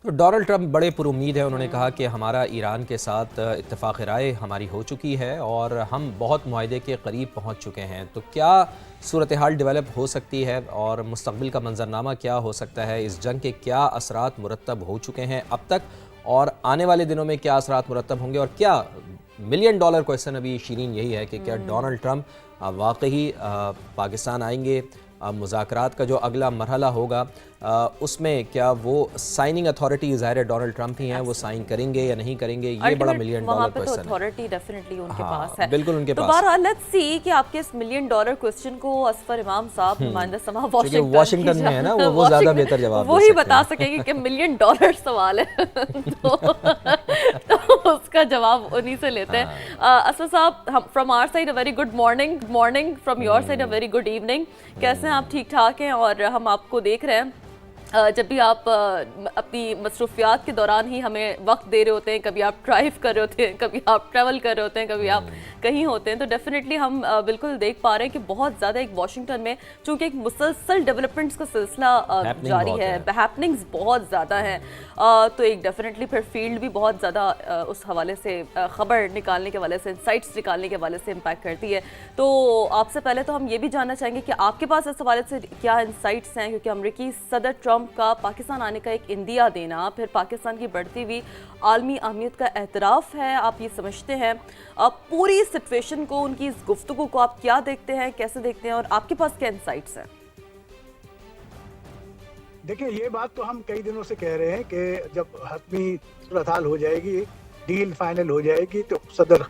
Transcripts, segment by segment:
تو Donald Trump بڑے پر امید ہیں. انہوں نے کہا کہ ہمارا ایران کے ساتھ اتفاق رائے ہماری ہو چکی ہے اور ہم بہت معاہدے کے قریب پہنچ چکے ہیں. تو کیا صورتحال ڈیولپ ہو سکتی ہے اور مستقبل کا منظرنامہ کیا ہو سکتا ہے؟ اس جنگ کے کیا اثرات مرتب ہو چکے ہیں اب تک اور آنے والے دنوں میں کیا اثرات مرتب ہوں گے؟ اور کیا ملین ڈالر کویسچن ابھی شیرین یہی ہے کہ کیا ڈونلڈ ٹرمپ واقعی پاکستان آئیں گے؟ مذاکرات کا جو اگلا مرحلہ ہوگا اس میں کیا وہ سائننگ اتھارٹی ظاہر ڈونلڈ ٹرمپ ہی ہیں، وہ سائن کریں گے یا نہیں کریں گے؟ یہ بڑا ملین ڈالر کویسچن ہے. وہاں پہ تو اتھارٹی ڈیفینیٹلی ان کے پاس ہے. بالکل ان کے پاس. تو بہرحال لیٹس سی کہ آپ کے اس ملین ڈالر کویسچن کو اصفر امام صاحب نمائندہ سما واشنگٹن میں ہے نا، وہ زیادہ بہتر جواب وہی بتا سکیں گے کہ ملین ڈالر سوال ہے تو اس کا جواب انہی سے لیتے ہیں. اسفر صاحب from our side a very good morning from your side a very good evening. کیسے ہیں آپ؟ ٹھیک ٹھاک ہیں اور ہم آپ کو دیکھ رہے ہیں جب بھی آپ اپنی مصروفیات کے دوران ہی ہمیں وقت دے رہے ہوتے ہیں. کبھی آپ ڈرائیو کر رہے ہوتے ہیں، کبھی آپ ٹریول کر رہے ہوتے ہیں، کبھی آپ کہیں ہوتے ہیں. تو ڈیفینیٹلی ہم بالکل دیکھ پا رہے ہیں کہ بہت زیادہ ایک واشنگٹن میں چونکہ ایک مسلسل ڈیولپمنٹس کا سلسلہ جاری ہے، ہیپننگز بہت زیادہ ہیں، تو ایک ڈیفینیٹلی پھر فیلڈ بھی بہت زیادہ اس حوالے سے خبر نکالنے کے حوالے سے، انسائٹس نکالنے کے حوالے سے امپیکٹ کرتی ہے. تو آپ سے پہلے تو ہم یہ بھی جاننا چاہیں گے کہ آپ کے پاس اس حوالے سے کیا انسائٹس ہیں، کیونکہ امریکی صدر ٹرمپ کا پاکستان آنے کا ایک اندیہ دینا پھر پاکستان کی بڑھتی ہوئی عالمی اہمیت کا اعتراف ہے. آپ یہ سمجھتے ہیں پوری سچویشن کو، ان کی اس گفتگو کو آپ کیا دیکھتے ہیں، کیسے دیکھتے ہیں اور آپ کے پاس کیا انسائٹس ہیں؟ دیکھیں، یہ بات تو ہم کئی دنوں سے کہہ رہے ہیں کہ جب حتمی صورتحال ہو جائے گی، ڈیل فائنل ہو جائے گی، تو صدر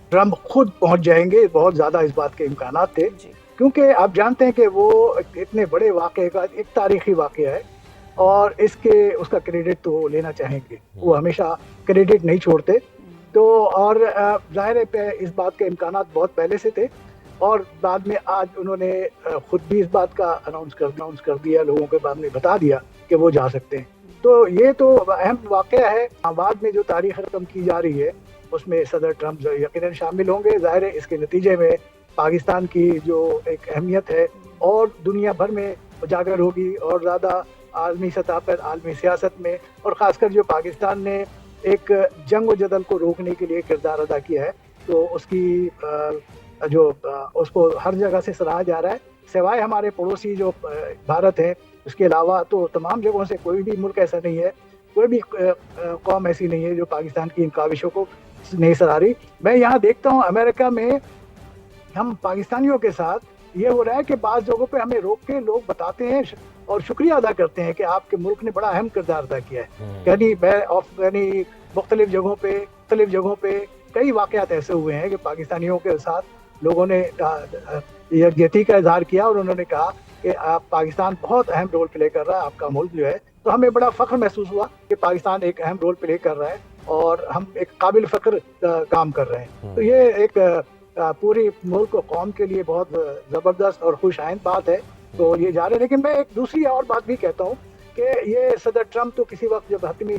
ٹرمپ خود پہنچ جائیں گے. بہت زیادہ اس بات کے امکانات تھے کیونکہ آپ جانتے ہیں کہ وہ اتنے بڑے واقعے کا ایک تاریخی واقعہ ہے اور اس کا کریڈٹ تو لینا چاہیں گے. وہ ہمیشہ کریڈٹ نہیں چھوڑتے. تو اور ظاہر ہے اس بات کے امکانات بہت پہلے سے تھے اور بعد میں آج انہوں نے خود بھی اس بات کا اناؤنس کر دیا، لوگوں کے بعد میں بتا دیا کہ وہ جا سکتے ہیں. تو یہ تو اہم واقعہ ہے. بعد میں جو تاریخ رقم کی جا رہی ہے اس میں صدر ٹرمپ یقیناً شامل ہوں گے. ظاہر ہے اس کے نتیجے میں پاکستان کی جو ایک اہمیت ہے اور دنیا بھر میں اجاگر ہوگی اور زیادہ عالمی سطح پر، عالمی سیاست میں، اور خاص کر جو پاکستان نے ایک جنگ و جدل کو روکنے کے لیے کردار ادا کیا ہے تو اس کی اس کو ہر جگہ سے سراہا جا رہا ہے. سوائے ہمارے پڑوسی جو بھارت ہے اس کے علاوہ تو تمام جگہوں سے کوئی بھی ملک ایسا نہیں ہے، کوئی بھی قوم ایسی نہیں ہے جو پاکستان کی ان کاوشوں کو نہیں سراہ رہی. میں یہاں دیکھتا ہوں امریکہ میں ہم پاکستانیوں کے ساتھ یہ ہو رہا ہے کہ بعض جگہوں پہ ہمیں روک کے لوگ بتاتے ہیں اور شکریہ ادا کرتے ہیں کہ آپ کے ملک نے بڑا اہم کردار ادا کیا ہے. یعنی مختلف جگہوں پہ کئی واقعات ایسے ہوئے ہیں کہ پاکستانیوں کے ساتھ لوگوں نے یکجہتی کا اظہار کیا اور انہوں نے کہا کہ آپ پاکستان بہت اہم رول پلے کر رہا ہے، آپ کا ملک جو ہے. تو ہمیں بڑا فخر محسوس ہوا کہ پاکستان ایک اہم رول پلے کر رہا ہے اور ہم ایک قابل فخر کام کر رہے ہیں. تو یہ ایک پوری ملک و قوم کے لیے بہت زبردست اور خوش آئند بات ہے. تو یہ جا رہے ہیں. لیکن میں ایک دوسری اور بات بھی کہتا ہوں کہ یہ صدر ٹرمپ تو کسی وقت جب حتمی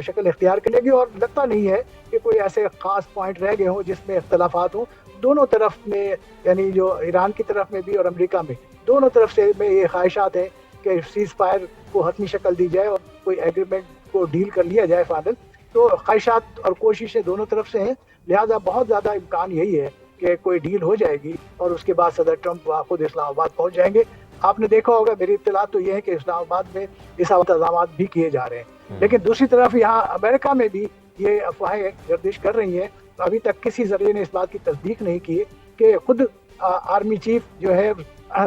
شکل اختیار کرے گی، اور لگتا نہیں ہے کہ کوئی ایسے خاص پوائنٹ رہ گئے ہوں جس میں اختلافات ہوں دونوں طرف میں، یعنی جو ایران کی طرف میں بھی اور امریکہ میں، دونوں طرف سے میں یہ خواہشات ہیں کہ سیز فائر کو حتمی شکل دی جائے اور کوئی ایگریمنٹ کو ڈیل کر لیا جائے فائنل. تو خواہشات اور کوششیں دونوں طرف سے ہیں، لہذا بہت زیادہ امکان یہی ہے کہ کوئی ڈیل ہو جائے گی اور اس کے بعد صدر ٹرمپ خود اسلام آباد پہنچ جائیں گے. آپ نے دیکھا ہوگا، میری اطلاعات تو یہ ہے کہ اسلام آباد میں اس انتظامات بھی کیے جا رہے ہیں. لیکن دوسری طرف یہاں امریکہ میں بھی یہ افواہیں گردش کر رہی ہیں. ابھی تک کسی ذریعے نے اس بات کی تصدیق نہیں کی کہ خود آرمی چیف جو ہے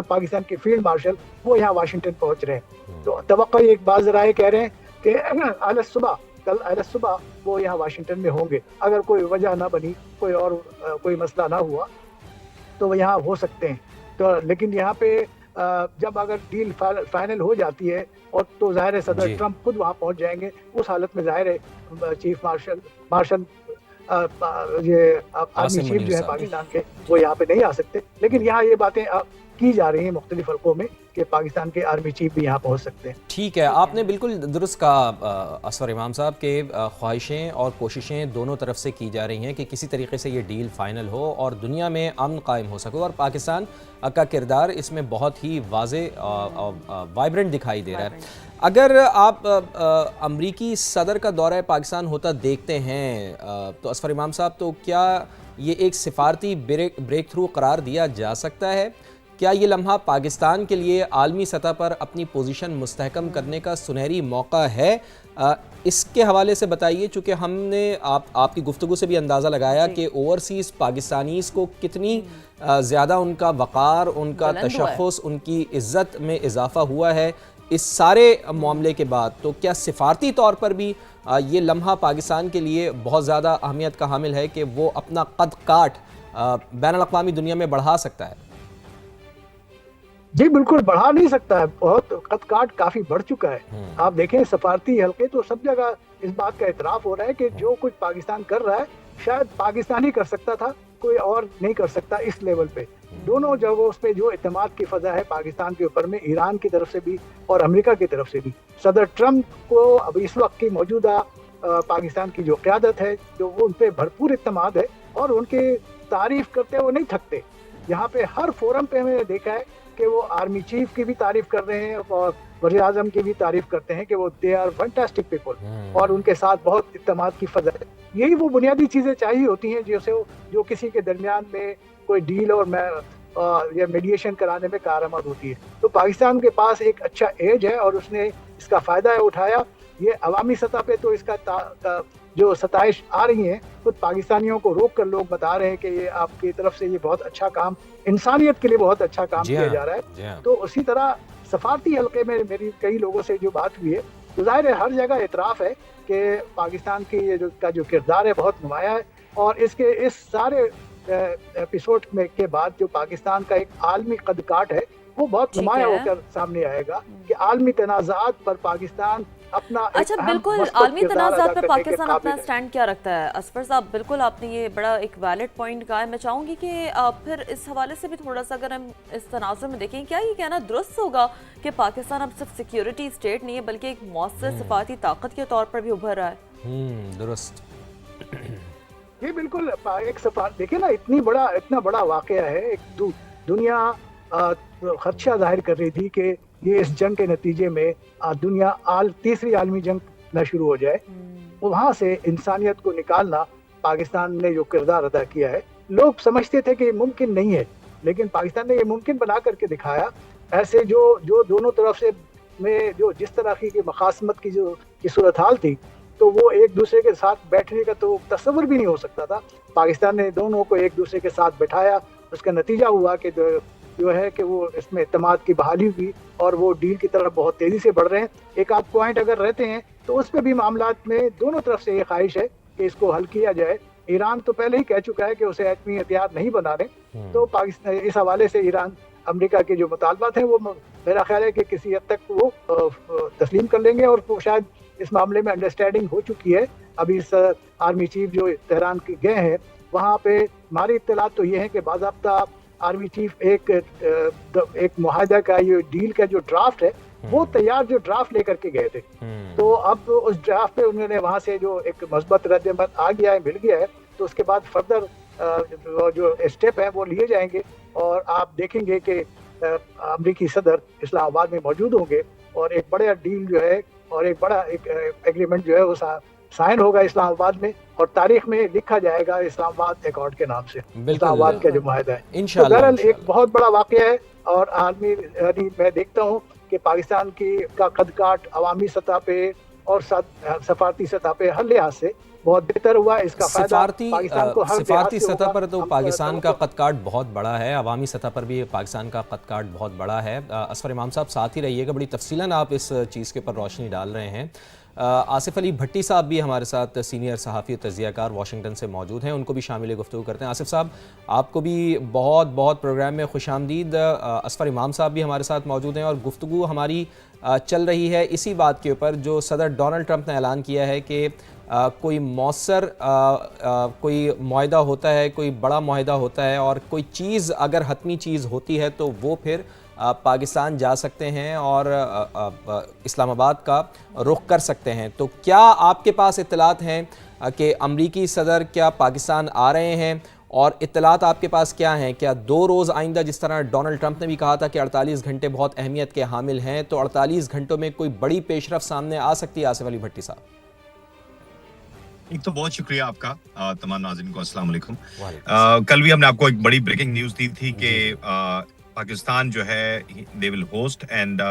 پاکستان کے فیلڈ مارشل وہ یہاں واشنگٹن پہنچ رہے ہیں. تو توقع ایک بعض ذرائع کہہ رہے ہیں کہ کل اہل صبح وہ یہاں واشنگٹن میں ہوں گے. اگر کوئی وجہ نہ بنی، کوئی مسئلہ نہ ہوا تو وہ یہاں ہو سکتے ہیں. تو لیکن یہاں پہ جب اگر ڈیل فائنل ہو جاتی ہے اور تو ظاہر ہے صدر ٹرمپ خود وہاں پہنچ جائیں گے. اس حالت میں ظاہر ہے چیف مارشل یہ آرمی چیف جو ہے پاکستان کے وہ یہاں پہ نہیں آ سکتے. لیکن یہاں یہ باتیں کی جا رہی ہیں مختلف حلقوں میں کہ پاکستان کے آرمی چیف بھی یہاں پہنچ سکتے ہیں. ٹھیک ہے، آپ نے بالکل درست کہا اسفر امام صاحب کہ خواہشیں اور کوششیں دونوں طرف سے کی جا رہی ہیں کہ کسی طریقے سے یہ ڈیل فائنل ہو اور دنیا میں امن قائم ہو سکے. اور پاکستان کا کردار اس میں بہت ہی واضح وائبرنٹ دکھائی دے رہا ہے. اگر آپ امریکی صدر کا دورہ پاکستان ہوتا دیکھتے ہیں تو اصفر امام صاحب، تو کیا یہ ایک سفارتی بریک تھرو قرار دیا جا سکتا ہے؟ کیا یہ لمحہ پاکستان کے لیے عالمی سطح پر اپنی پوزیشن مستحکم کرنے کا سنہری موقع ہے؟ اس کے حوالے سے بتائیے، چونکہ ہم نے آپ کی گفتگو سے بھی اندازہ لگایا کہ اوورسیز پاکستانیز کو کتنی زیادہ ان کا وقار، ان کا تشخص، ان کی عزت میں اضافہ ہوا ہے اس سارے معاملے کے بعد. تو کیا سفارتی طور پر بھی یہ لمحہ پاکستان کے لیے بہت زیادہ اہمیت کا حامل ہے کہ وہ اپنا قد کاٹ بین الاقوامی دنیا میں بڑھا سکتا ہے؟ جی بالکل بڑھا نہیں سکتا ہے، بہت قد کاٹ کافی بڑھ چکا ہے. آپ دیکھیں سفارتی حلقے تو سب جگہ اس بات کا اعتراف ہو رہا ہے کہ جو کچھ پاکستان کر رہا ہے شاید پاکستان ہی کر سکتا تھا، کوئی اور نہیں کر سکتا اس لیول پہ. دونوں جگہوں پہ جو اعتماد کی فضا ہے پاکستان کے اوپر میں، ایران کی طرف سے بھی اور امریکہ کی طرف سے بھی. صدر ٹرمپ کو اب اس وقت کی موجودہ پاکستان کی جو قیادت ہے جو وہ ان پہ بھرپور اعتماد ہے، اور ان کی تعریف کرتے وہ نہیں تھکتے. یہاں پہ ہر فورم پہ ہمیں دیکھا ہے کہ وہ آرمی چیف کی بھی تعریف کر رہے ہیں اور وزیر اعظم کی بھی تعریف کرتے ہیں کہ وہ دے آر فینٹاسٹک پیپل، اور ان کے ساتھ بہت اعتماد کی فضا ہے. یہی وہ بنیادی چیزیں چاہیے ہوتی ہیں جو کسی کے درمیان میں کوئی ڈیل اور یا میڈیشن کرانے میں کارآمد ہوتی ہے. تو پاکستان کے پاس ایک اچھا ایج ہے اور اس نے اس کا فائدہ اٹھایا. یہ عوامی سطح پہ تو اس کا جو ستائش آ رہی ہیں، خود پاکستانیوں کو روک کر لوگ بتا رہے ہیں کہ یہ آپ کی طرف سے یہ بہت اچھا کام، انسانیت کے لیے بہت اچھا کام کیا جا رہا ہے. تو اسی طرح سفارتی حلقے میں میری کئی لوگوں سے جو بات ہوئی ہے تو ظاہر ہے ہر جگہ اعتراف ہے کہ پاکستان کی جو کردار ہے بہت نمایاں ہے. اور اس سارے ایپیسوڈ میں کے بعد جو پاکستان کا ایک عالمی قد کاٹ ہے وہ بہت نمایاں ہو کر سامنے آئے گا کہ عالمی تنازعات پر پاکستان اپنا اچھا بالکل عالمی تنازعات پر پاکستان اپنا سٹینڈ کیا رکھتا ہے؟ اصفر صاحب بالکل آپ نے یہ بڑا ایک ویلڈ پوائنٹ کہا ہے. میں چاہوں گی کہ پھر اس حوالے سے بھی تھوڑا سا اگر ہم اس تناظر میں دیکھیں، کیا یہ کہنا درست ہوگا کہ پاکستان اب صرف سیکیورٹی اسٹیٹ نہیں ہے بلکہ ایک مؤثر سفارتی طاقت کے طور پر بھی ابھر رہا ہے؟ درست. یہ بالکل ایک سفارت دیکھیں نا، اتنا بڑا واقعہ ہے. ایک دنیا خدشہ ظاہر کر رہی تھی کہ یہ اس جنگ کے نتیجے میں دنیا تیسری عالمی جنگ نہ شروع ہو جائے. وہاں سے انسانیت کو نکالنا پاکستان نے جو کردار ادا کیا ہے، لوگ سمجھتے تھے کہ یہ ممکن نہیں ہے، لیکن پاکستان نے یہ ممکن بنا کر کے دکھایا. ایسے جو دونوں طرف سے میں جس طرح کی مخاصمت کی صورتحال تھی، تو وہ ایک دوسرے کے ساتھ بیٹھنے کا تو تصور بھی نہیں ہو سکتا تھا. پاکستان نے دونوں کو ایک دوسرے کے ساتھ بٹھایا. اس کا نتیجہ ہوا کہ جو ہے کہ وہ اس میں اعتماد کی بحالی ہوئی اور وہ ڈیل کی طرف بہت تیزی سے بڑھ رہے ہیں. ایک آدھ پوائنٹ اگر رہتے ہیں تو اس پہ بھی معاملات میں دونوں طرف سے یہ خواہش ہے کہ اس کو حل کیا جائے. ایران تو پہلے ہی کہہ چکا ہے کہ اسے ایٹمی ہتھیار نہیں بنا رہے. تو پاکستان اس حوالے سے ایران امریکہ کے جو مطالبات ہیں وہ میرا خیال ہے کہ کسی حد تک وہ تسلیم کر لیں گے، اور وہ شاید اس معاملے میں انڈرسٹینڈنگ ہو چکی ہے. ابھی آرمی چیف جو تہران گئے ہیں وہاں پہ ہماری اطلاعات تو یہ ہے کہ باضابطہ آرمی چیف ایک معاہدہ کا یہ ڈیل کا جو ڈرافٹ ہے وہ تیار جو ڈرافٹ لے کر کے گئے تھے. تو اب اس ڈرافٹ پہ انہوں نے وہاں سے جو ایک مثبت رد عمل آ گیا ہے، مل گیا ہے، تو اس کے بعد فردر جو اسٹیپ ہیں وہ لیے جائیں گے. اور آپ دیکھیں گے کہ امریکی صدر اسلام آباد میں موجود ہوں گے اور ایک بڑا ڈیل جو ہے اور ایک بڑا ایگریمنٹ جو ہے وہ سائن ہوگا اسلام آباد میں، اور تاریخ میں لکھا جائے گا اسلام آباد ایکارڈ کے نام سے، اسلام آباد کا جو معاہدہ ہے. تو بہرحال ایک بہت بڑا واقعہ ہے. اور عالمی میں دیکھتا ہوں کہ پاکستان کا قد کاٹ عوامی سطح پہ اور سفارتی سطح پہ ہر لحاظ سے بہت بہتر ہوا. اس کا فائدہ پاکستان کو ہر سفارتی سطح پر تو پاکستان کا قد کاٹ بہت بڑا ہے، عوامی سطح پر بھی پاکستان کا قد کاٹ بہت بڑا ہے. اصفر امام صاحب ساتھ ہی رہیے گا، بڑی تفصیلاً آپ اس چیز کے اوپر روشنی ڈال رہے ہیں. آصف علی بھٹی صاحب بھی ہمارے ساتھ سینئر صحافی تجزیہ کار واشنگٹن سے موجود ہیں، ان کو بھی شامل گفتگو کرتے ہیں. آصف صاحب آپ کو بھی بہت بہت پروگرام میں خوش آمدید. اصفر امام صاحب بھی ہمارے ساتھ موجود ہیں اور گفتگو ہماری چل رہی ہے اسی بات کے اوپر جو صدر ڈونلڈ ٹرمپ نے اعلان کیا ہے کہ کوئی مؤثر کوئی معاہدہ ہوتا ہے، کوئی بڑا معاہدہ ہوتا ہے اور کوئی چیز اگر حتمی چیز ہوتی ہے تو وہ پھر پاکستان جا سکتے ہیں اور اسلام آباد کا رخ کر سکتے ہیں. تو کیا آپ کے پاس اطلاعات ہیں کہ امریکی صدر کیا پاکستان آ رہے ہیں اور اطلاعات آپ کے پاس کیا ہیں؟ کیا 2 روز آئندہ جس طرح ڈونلڈ ٹرمپ نے بھی کہا تھا کہ 48 گھنٹے بہت اہمیت کے حامل ہیں، تو 48 گھنٹوں میں کوئی بڑی پیش رفت سامنے آ سکتی ہے آصف علی بھٹی صاحب؟ ایک تو بہت شکریہ آپ کا، تمام ناظرین کو السلام علیکم۔ کل بھی ہم نے آپ کو ایک بڑی بریکنگ نیوز دی تھی کہ پاکستان جو ہے دے ول ہوسٹ، اینڈ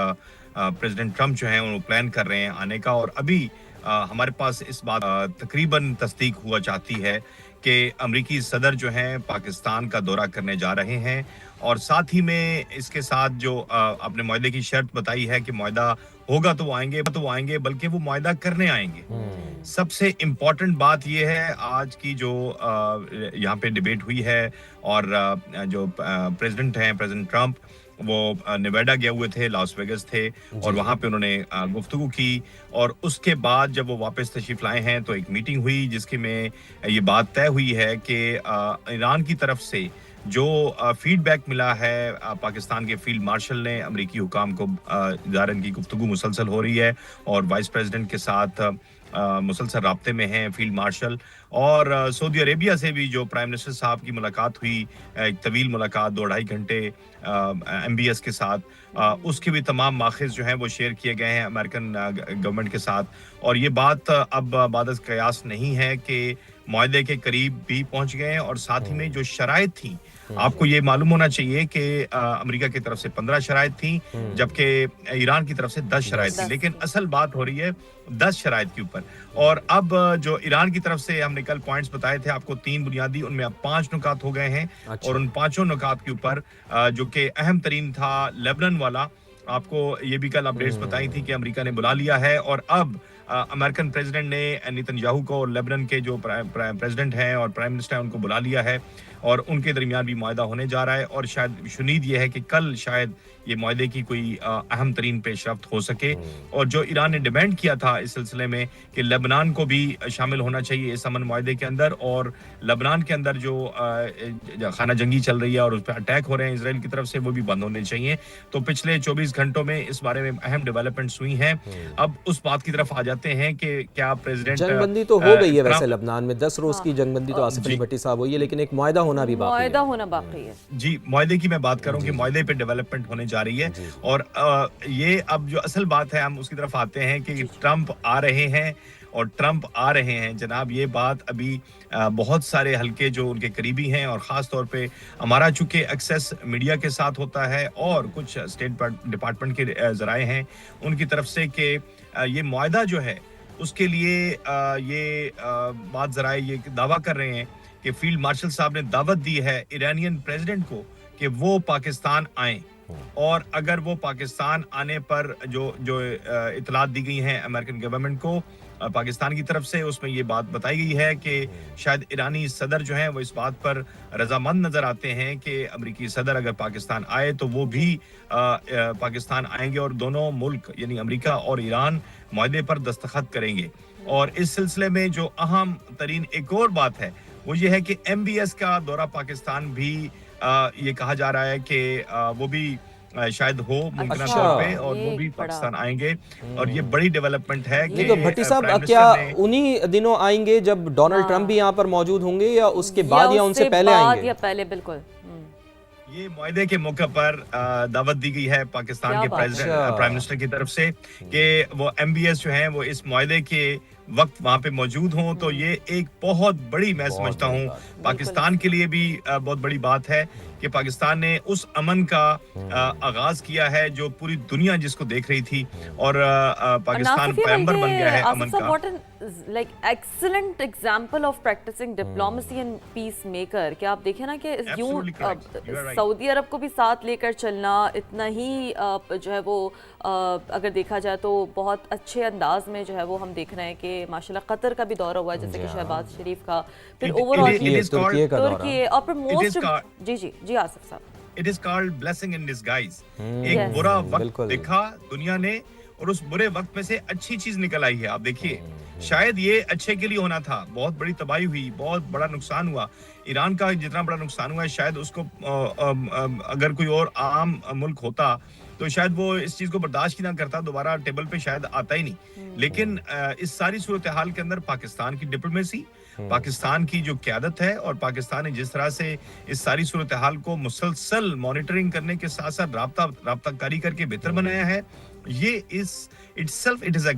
پریزیڈنٹ ٹرمپ جو ہیں وہ پلان کر رہے ہیں آنے کا، اور ابھی ہمارے پاس اس بات تقریباً تصدیق ہوا چاہتی ہے کہ امریکی صدر جو ہیں پاکستان کا دورہ کرنے جا رہے ہیں، اور ساتھ ہی میں اس کے ساتھ جو اپنے معاہدے کی شرط بتائی ہے کہ معاہدہ ہوگا تو وہ آئیں گے بلکہ وہ معاہدہ کرنے آئیں گے۔ سب سے امپورٹنٹ بات یہ ہے آج کی جو یہاں پہ ڈیبیٹ ہوئی ہے، اور جو پریزیڈنٹ ہیں پریزیڈنٹ ٹرمپ، وہ نیواڈا گئے ہوئے تھے، لاس ویگس تھے، اور وہاں پہ انہوں نے گفتگو کی، اور اس کے بعد جب وہ واپس تشریف لائے ہیں تو ایک میٹنگ ہوئی جس کی میں یہ بات طے ہوئی ہے کہ ایران کی طرف سے جو فیڈ بیک ملا ہے پاکستان کے فیلڈ مارشل نے امریکی حکام کو، ان کی گفتگو مسلسل ہو رہی ہے، اور وائس پریزیڈنٹ کے ساتھ مسلسل رابطے میں ہیں فیلڈ مارشل، اور سعودی عربیہ سے بھی جو پرائم منسٹر صاحب کی ملاقات ہوئی، ایک طویل ملاقات 2-2.5 گھنٹے ایم بی ایس کے ساتھ، اس کے بھی تمام ماخذ جو ہیں وہ شیئر کیے گئے ہیں امریکن گورنمنٹ کے ساتھ، اور یہ بات اب بعد از قیاس نہیں ہے کہ معاہدے کے قریب بھی پہنچ گئے ہیں، اور ساتھ ہی میں جو شرائط تھیں، آپ کو یہ معلوم ہونا چاہیے کہ امریکہ کی طرف سے 15 شرائط تھیں، جبکہ ایران کی طرف سے 10 شرائط تھیں، لیکن اصل بات ہو رہی ہے 10 شرائط کے اوپر، اور اب جو ایران کی طرف سے ہم نے کل پوائنٹس بتائے تھے آپ کو 3 بنیادی، ان میں اب 5 نکات ہو گئے ہیں، اور ان 5 نکات کے اوپر جو کہ اہم ترین تھا لیبنان والا، آپ کو یہ بھی کل اپڈیٹس بتائی تھی کہ امریکہ نے بلا لیا ہے، اور اب امریکن پریزیڈنٹ نے نیتن یاہو کو اور لیبنان کے جو پریزیڈنٹ ہیں اور پرائم منسٹر ہیں ان کو بلا لیا ہے، اور ان کے درمیان بھی معاہدہ ہونے جا رہا ہے، اور شاید شنید یہ ہے کہ کل شاید یہ معاہدے کی کوئی اہم ترین پیش رفت ہو سکے، اور جو ایران نے ڈیمانڈ کیا تھا اس سلسلے میں کہ لیبنان کو بھی شامل ہونا چاہیے اس امن معاہدے کے اندر، اور لیبنان کے اندر جو خانہ جنگی چل رہی ہے اور اس پہ اٹیک ہو رہے ہیں اسرائیل کی طرف سے، وہ بھی بند ہونے چاہیے۔ تو پچھلے 24 گھنٹوں میں اس بارے میں اہم ڈیولپمنٹس ہوئی ہیں۔ اب اس بات کی طرف آ جاتے ہیں کہ کیا پریزیڈنٹ جنگ بندی تو ہو گئی ہے ویسے لبنان میں، 10 روز کی جنگ بندی تو آصف علی بھٹی صاحب ہوئی ہے، لیکن ایک معاہدہ ہونا بھی باقی ہے۔ معاہدہ ہونا باقی ہے جی، معاہدے کی میں بات کروں کہ معاہدے پہ ڈیولپمنٹ ہونے جا رہی ہے، اور یہ اب جو اصل بات ہے ہم اس کی طرف آتے ہیں کہ ٹرمپ آ رہے ہیں، اور ٹرمپ آ رہے ہیں جناب، یہ بات ابھی بہت سارے حلقے جو ان کے قریبی ہیں، اور خاص طور پہ ہمارا چونکہ ایکسیس میڈیا کے ساتھ ہوتا ہے اور کچھ اسٹیٹ ڈپارٹمنٹ کے ذرائع ہیں ان کی طرف سے، کہ یہ معاہدہ جو ہے اس کے لیے یہ بات ذرائع یہ دعویٰ کر رہے ہیں کہ فیلڈ مارشل صاحب نے دعوت دی ہے ایرانین پریزیڈنٹ کو کہ وہ پاکستان آئیں، اور اگر وہ پاکستان آنے پر جو اطلاعات دی گئی ہیں امریکن گورنمنٹ کو پاکستان کی طرف سے، اس میں یہ بات بتائی گئی ہے کہ شاید ایرانی صدر جو ہیں وہ اس بات پر رضامند نظر آتے ہیں کہ امریکی صدر اگر پاکستان آئے تو وہ بھی پاکستان آئیں گے، اور دونوں ملک یعنی امریکہ اور ایران معاہدے پر دستخط کریں گے۔ اور اس سلسلے میں جو اہم ترین ایک اور بات ہے وہ یہ ہے کہ ایم بی ایس کا دورہ پاکستان بھی یہ کہا جا رہا ہے کہ وہ بھی شاید ہو ممکنہ طور پہ، اور وہ بھی پاکستان آئیں گے، اور یہ بڑی ڈیولپمنٹ ہے کہ تو بھٹی صاحب کیا انہی دنوں آئیں گے جب ڈونلڈ ٹرمپ بھی یہاں پر موجود ہوں گے، یا اس کے بعد یا ان سے پہلے آئیں گے؟ یا پہلے؟ بالکل یہ معاہدے کے موقع پر دعوت دی گئی ہے پاکستان کے پرائم منسٹر کی طرف سے کہ وہ ایم بی ایس جو ہیں وہ اس معاہدے کے وقت وہاں پہ موجود ہوں، تو یہ ایک بہت بڑی، میں سمجھتا ہوں پاکستان کے لیے بھی بہت بڑی بات ہے کہ پاکستان نے اس امن کا آغاز کیا ہے جو پوری دنیا جس کو دیکھ رہی تھی، اور پاکستان پیمبر بن گیا ہے امن کا۔ like excellent example of practicing diplomacy and peacemaker، کہ آپ دیکھیں نا کہ یوں سعودی عرب کو بھی ساتھ لے کر چلنا اتنا ہی جو ہے وہ اگر دیکھا جائے تو بہت اچھے انداز میں جو ہے وہ ہم دیکھ رہے ہیں کہ ماشاءاللہ قطر کا بھی دورہ ہوا ہے جیسے کہ شہباز شریف کا، پھر اوور آل ترکی، اور پھر موسٹ جی آصف صاحب، It is called blessing in disguise۔ ایک برا وقت دیکھا دنیا نے، اور اس برے وقت میں سے اچھی چیز نکل آئی ہے۔ آپ دیکھیے شاید یہ اچھے کے لیے ہونا تھا، بہت بڑی تباہی ہوئی، بہت بڑا نقصان ہوا، ایران کا جتنا بڑا نقصان ہوا ہے شاید اس کو اگر کوئی اور عام ملک ہوتا تو شاید وہ اس چیز کو برداشت ہی نہ کرتا, دوبارہ ٹیبل پہ شاید آتا ہی نہیں. لیکن اس ساری صورتحال کے اندر پاکستان کی ڈپلومیسی, پاکستان کی جو قیادت ہے, اور پاکستان نے جس طرح سے اس ساری صورتحال کو مسلسل مانیٹرنگ کرنے کے ساتھ ساتھ رابطہ کاری کر کے بہتر بنایا ہے, یہ it is a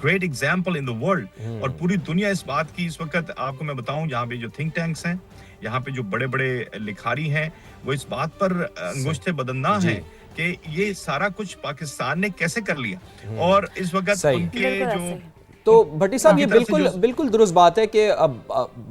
great example in the world. اور پوری دنیا اس بات کی اس وقت, آپ کو میں بتاؤں, یہاں پہ جو تھنک ٹینکس ہیں, یہاں پہ جو بڑے بڑے لکھاری ہیں, وہ اس بات پر انگشت بدنداں ہیں کہ یہ سارا کچھ پاکستان نے کیسے کر لیا. اور اس وقت ان کے جو تو بھٹی صاحب یہ بالکل درست بات ہے کہ اب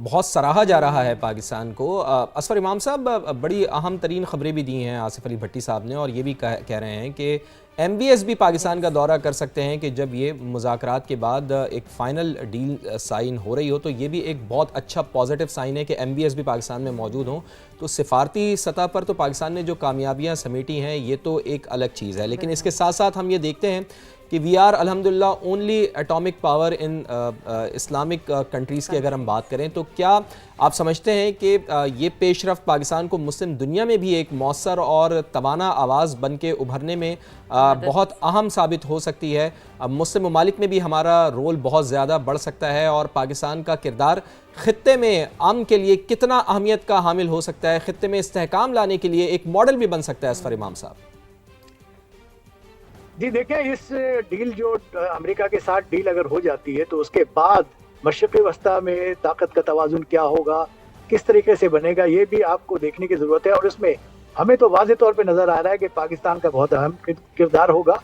بہت سراہا جا رہا ہے پاکستان کو. اصفر امام صاحب بڑی اہم ترین خبریں بھی دی ہیں آصف علی بھٹی صاحب نے, اور یہ بھی کہہ رہے ہیں کہ ایم بی ایس بھی پاکستان کا دورہ کر سکتے ہیں کہ جب یہ مذاکرات کے بعد ایک فائنل ڈیل سائن ہو رہی ہو, تو یہ بھی ایک بہت اچھا پازیٹیو سائن ہے کہ ایم بی ایس بھی پاکستان میں موجود ہوں. تو سفارتی سطح پر تو پاکستان نے جو کامیابیاں سمیٹی ہیں یہ تو ایک الگ چیز ہے, لیکن اس کے ساتھ ساتھ ہم یہ دیکھتے ہیں کہ وی آر الحمدللہ only atomic power in Islamic countries کی اگر ہم بات کریں, تو کیا آپ سمجھتے ہیں کہ یہ پیش رفت پاکستان کو مسلم دنیا میں بھی ایک مؤثر اور توانا آواز بن کے ابھرنے میں بہت اہم ثابت ہو سکتی ہے؟ مسلم ممالک میں بھی ہمارا رول بہت زیادہ بڑھ سکتا ہے, اور پاکستان کا کردار خطے میں امن کے لیے کتنا اہمیت کا حامل ہو سکتا ہے, خطے میں استحکام لانے کے لیے ایک ماڈل بھی بن سکتا ہے اصفر امام صاحب؟ جی دیکھیں, اس ڈیل جو امریکہ کے ساتھ ڈیل اگر ہو جاتی ہے تو اس کے بعد مشرق وسطیٰ میں طاقت کا توازن کیا ہوگا, کس طریقے سے بنے گا, یہ بھی آپ کو دیکھنے کی ضرورت ہے. اور اس میں ہمیں تو واضح طور پہ نظر آ رہا ہے کہ پاکستان کا بہت اہم کردار ہوگا.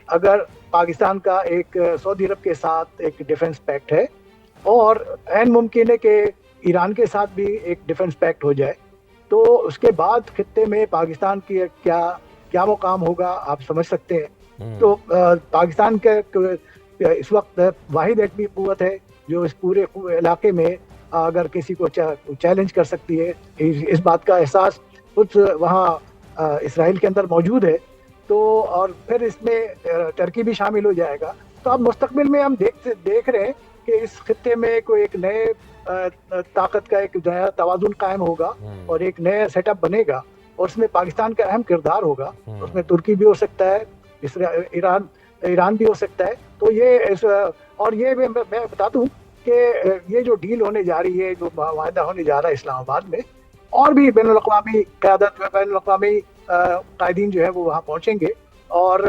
اگر پاکستان کا ایک سعودی عرب کے ساتھ ایک ڈیفنس پیکٹ ہے, اور عین ممکن ہے کہ ایران کے ساتھ بھی ایک ڈیفنس پیکٹ ہو جائے, تو اس کے بعد خطے میں پاکستان کی کیا مقام ہوگا آپ سمجھ سکتے ہیں. تو پاکستان کے اس وقت واحد ایٹمی قوت ہے جو اس پورے علاقے میں اگر کسی کو چیلنج کر سکتی ہے. اس بات کا احساس کچھ وہاں اسرائیل کے اندر موجود ہے, تو اور پھر اس میں ترکی بھی شامل ہو جائے گا. تو اب مستقبل میں ہم دیکھ رہے ہیں کہ اس خطے میں کوئی ایک نئے طاقت کا ایک نیا توازن قائم ہوگا, اور ایک نیا سیٹ اپ بنے گا, اور اس میں پاکستان کا اہم کردار ہوگا. اس میں ترکی بھی ہو سکتا ہے, ایران بھی ہو سکتا ہے. تو یہ اور یہ میں بتا دوں کہ یہ جو ڈیل ہونے جا رہی ہے, جو معاہدہ ہونے جا رہا ہے اسلام آباد میں, اور بھی بین الاقوامی قیادت, بین الاقوامی قائدین جو ہے وہ وہاں پہنچیں گے, اور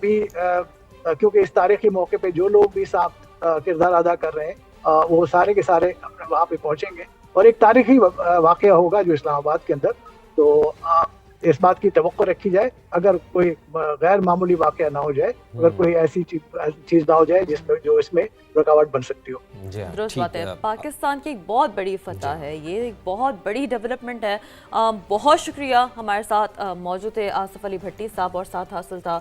بھی کیونکہ اس تاریخی موقع پہ جو لوگ بھی صاحب کردار ادا کر رہے ہیں وہ سارے کے سارے وہاں پہ پہنچیں گے, اور ایک تاریخی واقعہ ہوگا جو اسلام آباد کے اندر. تو اس بات کی توقع رکھی جائے اگر کوئی غیر معمولی واقعہ نہ ہو جائے, اگر کوئی ایسی چیز نہ ہو جائے جو اس میں رکاوٹ بن سکتی ہو. درست بات ہے, پاکستان کی ایک بہت بڑی فتح ہے, یہ ایک بہت بڑی ڈیولپمنٹ ہے. بہت شکریہ ہمارے ساتھ موجود تھے آصف علی بھٹی صاحب, اور ساتھ حاصل تھا